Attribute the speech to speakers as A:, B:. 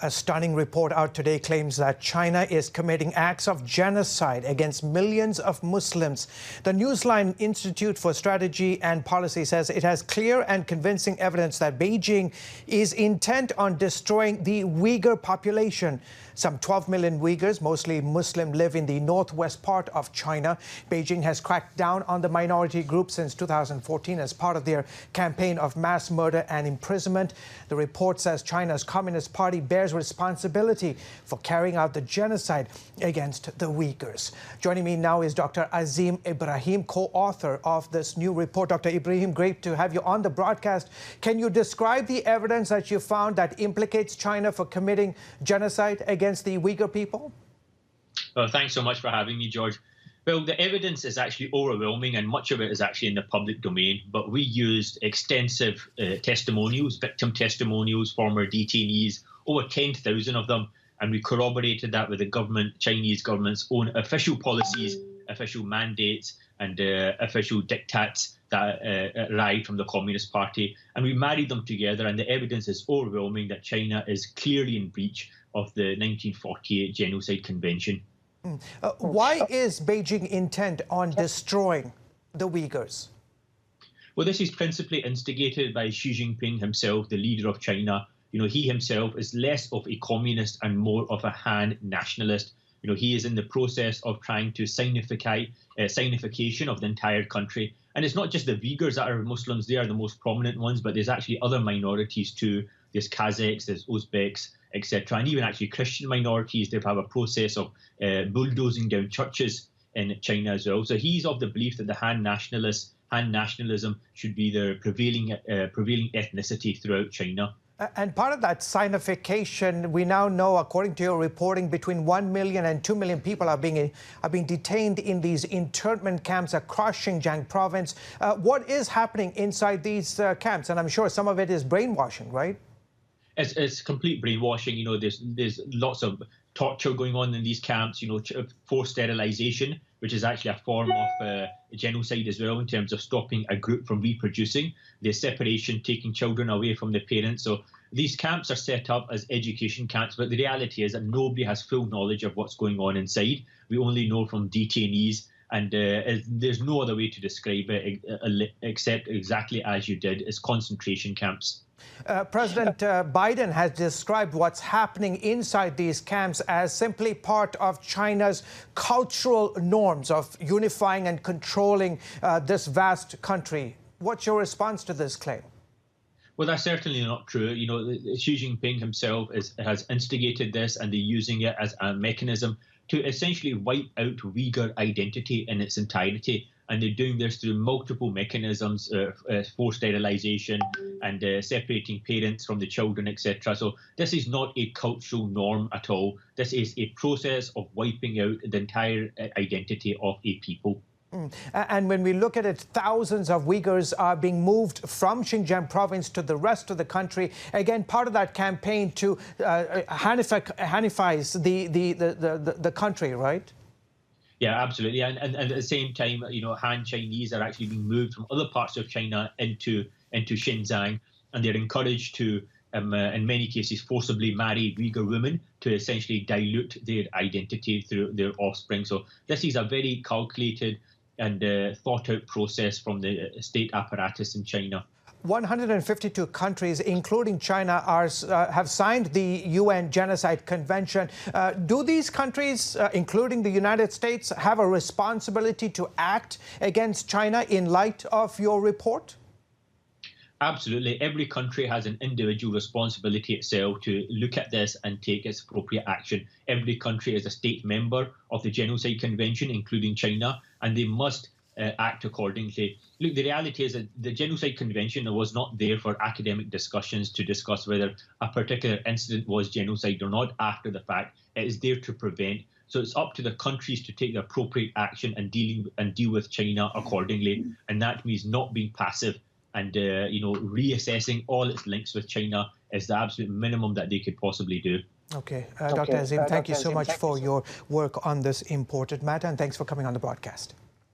A: A stunning report out today claims that China is committing acts of genocide against millions of Muslims. The Newlines Institute for Strategy and Policy says it has clear and convincing evidence that Beijing is intent on destroying the Uyghur population. Some 12 million Uyghurs, mostly Muslim, live in the northwest part of China. Beijing has cracked down on the minority group since 2014 as part of their campaign of mass murder and imprisonment. The report says China's Communist Party bears responsibility for carrying out the genocide against the Uyghurs. Joining me now is Dr. Azeem Ibrahim, co-author of this new report. Dr. Ibrahim, great to have you on the broadcast. Can you describe the evidence that you found that implicates China for committing genocide against the Uyghur people?
B: Well, thanks so much for having me, George. Well, the evidence is actually overwhelming, and much of it is actually in the public domain. But we used extensive testimonials, victim testimonials, former detainees, over 10,000 of them, and we corroborated that with the Chinese government's own official policies, official mandates, and official diktats that arrived from the Communist Party. And we married them together, and the evidence is overwhelming that China is clearly in breach of the 1948 Genocide Convention.
A: Why is Beijing intent on destroying the Uyghurs?
B: Well, this is principally instigated by Xi Jinping himself, the leader of China. You know, he himself is less of a communist and more of a Han nationalist. You know, he is in the process of trying to signification of the entire country. And it's not just the Uyghurs that are Muslims, they are the most prominent ones, but there's actually other minorities too. There's Kazakhs, there's Uzbeks, etc. And even actually Christian minorities. They have a process of bulldozing down churches in China as well. So he's of the belief that the Han nationalism should be the prevailing ethnicity throughout China.
A: And part of that signification, we now know, according to your reporting, between 1 million and 2 million people are being detained in these internment camps across Xinjiang province. What is happening inside these camps? And I'm sure some of it is brainwashing, right?
B: It's complete brainwashing. You know, there's lots of torture going on in these camps. You know, forced sterilization, which is actually a form of genocide as well in terms of stopping a group from reproducing. There's separation, taking children away from the parents. So these camps are set up as education camps, but the reality is that nobody has full knowledge of what's going on inside. We only know from detainees, and there's no other way to describe it except exactly as you did, as concentration camps.
A: President Biden has described what's happening inside these camps as simply part of China's cultural norms of unifying and controlling this vast country. What's your response to this claim?
B: Well, that's certainly not true. You know, Xi Jinping himself has instigated this, and they're using it as a mechanism to essentially wipe out Uyghur identity in its entirety. And they're doing this through multiple mechanisms, forced sterilization and separating parents from the children, etc. So this is not a cultural norm at all. This is a process of wiping out the entire identity of a people.
A: And when we look at it, thousands of Uyghurs are being moved from Xinjiang province to the rest of the country. Again, part of that campaign to Hanifize the country, right?
B: Yeah, absolutely. And at the same time, you know, Han Chinese are actually being moved from other parts of China into Xinjiang, and they're encouraged to, in many cases, forcibly marry Uyghur women to essentially dilute their identity through their offspring. So this is a very calculated and thought-out process from the state apparatus in China.
A: 152 countries, including China, have signed the UN Genocide Convention. Do these countries, including the United States, have a responsibility to act against China in light of your report?
B: Absolutely. Every country has an individual responsibility itself to look at this and take its appropriate action. Every country is a state member of the Genocide Convention, including China, and they must act accordingly. Look, the reality is that the Genocide Convention was not there for academic discussions to discuss whether a particular incident was genocide or not after the fact. It is there to prevent. So it's up to the countries to take the appropriate action and deal with China accordingly. And that means not being passive and you know, reassessing all its links with China is the absolute minimum that they could possibly do.
A: Okay. Dr. Azeem, thank you so much for your work on this important matter, and thanks for coming on the broadcast.